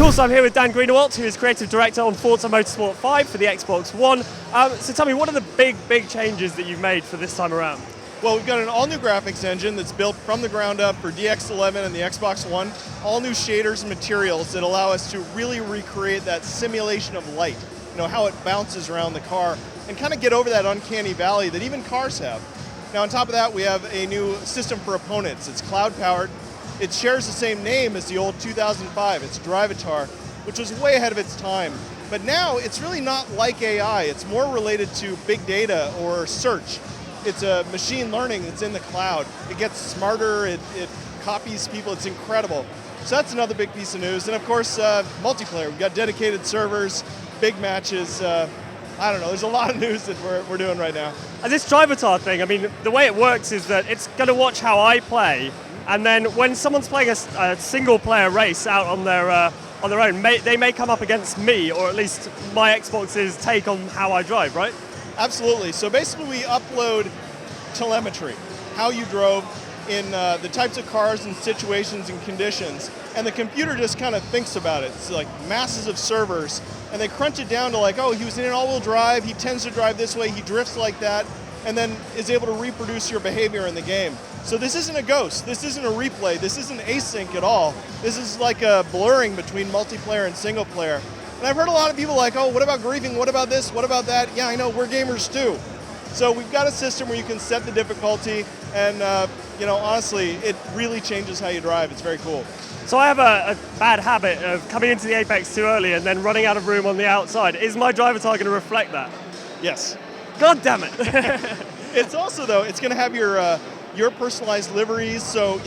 Cool, so I'm here with Dan Greenawalt, who is Creative Director on Forza Motorsport 5 for the Xbox One. So tell me, what are the big changes that you've made for this time around? Well, we've got an all-new graphics engine that's built from the ground up for DX11 and the Xbox One. All new shaders and materials that allow us to really recreate that simulation of light, how it bounces around the car, and kind of get over that uncanny valley that even cars have. Now, on top of that, we have a new system for opponents. It's cloud-powered. It shares the same name as the old 2005. It's Drivatar, which was way ahead of its time. But now, it's really not like AI. It's more related to big data or search. It's a machine learning that's in the cloud. It gets smarter, it copies people, it's incredible. So that's another big piece of news. And of course, multiplayer. We've got dedicated servers, big matches. I don't know, there's a lot of news that we're doing right now. And this Drivatar thing, I mean, the way it works is that it's going to watch how I play, and then when someone's playing a single-player race out on their own, they may come up against me, or at least my Xbox's take on how I drive, right? Absolutely. So basically we upload telemetry, how you drove in the types of cars and situations and conditions, and the computer just kind of thinks about it. It's like masses of servers, and they crunch it down to like, oh, he was in an all-wheel drive, he tends to drive this way, he drifts like that, and then is able to reproduce your behavior in the game. So this isn't a ghost, this isn't a replay, this isn't async at all. This is like a blurring between multiplayer and single player. And I've heard a lot of people like, oh, what about griefing, what about this, what about that? Yeah, I know, we're gamers too. So we've got a system where you can set the difficulty, and honestly, it really changes how you drive. It's very cool. So I have a bad habit of coming into the Apex too early and then running out of room on the outside. Is my Drivatar going to reflect that? Yes. God damn it. It's also, though, it's going to have your personalized liveries. So,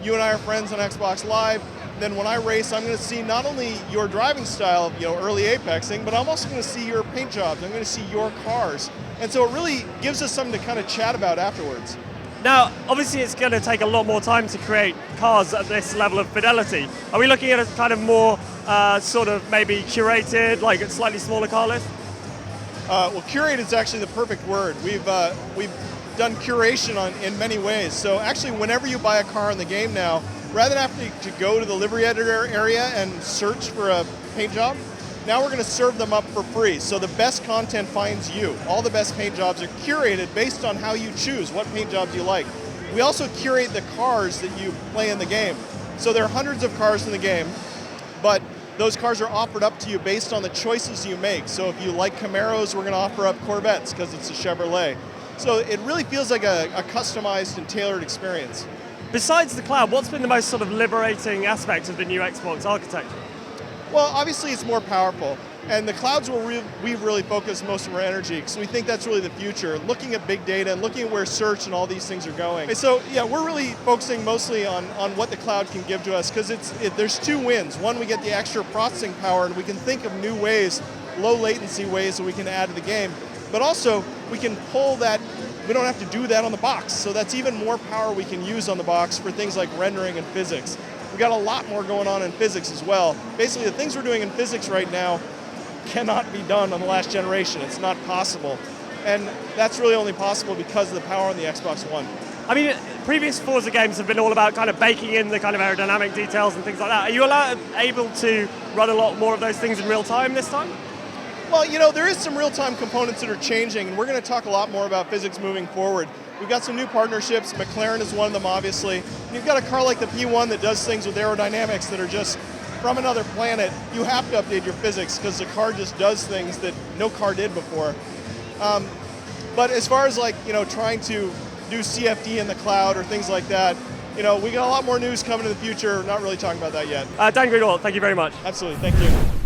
you and I are friends on Xbox Live. Then when I race, I'm going to see not only your driving style, early Apexing, but I'm also going to see your paint jobs. I'm going to see your cars. And so it really gives us something to kind of chat about afterwards. Now, obviously it's going to take a lot more time to create cars at this level of fidelity. Are we looking at a kind of more sort of maybe curated, like a slightly smaller car list? Well, curate is actually the perfect word. We've done curation in many ways. So actually, whenever you buy a car in the game now, rather than having to go to the livery editor area and search for a paint job, now we're going to serve them up for free. So the best content finds you. All the best paint jobs are curated based on how you choose, what paint jobs you like. We also curate the cars that you play in the game. So there are hundreds of cars in the game, but those cars are offered up to you based on the choices you make. So if you like Camaros, we're going to offer up Corvettes because it's a Chevrolet. So it really feels like a customized and tailored experience. Besides the cloud, what's been the most sort of liberating aspect of the new Xbox architecture? Well, obviously it's more powerful, and the cloud's where we've really focused most of our energy, because we think that's really the future, looking at big data and looking at where search and all these things are going. And so, yeah, we're really focusing mostly on what the cloud can give to us, because there's two wins. One, we get the extra processing power, and we can think of new ways, low latency ways that we can add to the game, but also we can pull that. We don't have to do that on the box, so that's even more power we can use on the box for things like rendering and physics. We've got a lot more going on in physics as well. Basically, the things we're doing in physics right now cannot be done on the last generation. It's not possible. And that's really only possible because of the power on the Xbox One. I mean, previous Forza games have been all about kind of baking in the kind of aerodynamic details and things like that. Are you able to run a lot more of those things in real time this time? Well, there is some real-time components that are changing, and we're going to talk a lot more about physics moving forward. We've got some new partnerships. McLaren is one of them, obviously. And you've got a car like the P1 that does things with aerodynamics that are just from another planet. You have to update your physics because the car just does things that no car did before. But as far as trying to do CFD in the cloud or things like that, we got a lot more news coming in the future. Not really talking about that yet. Dan Greenawalt, thank you very much. Absolutely, thank you.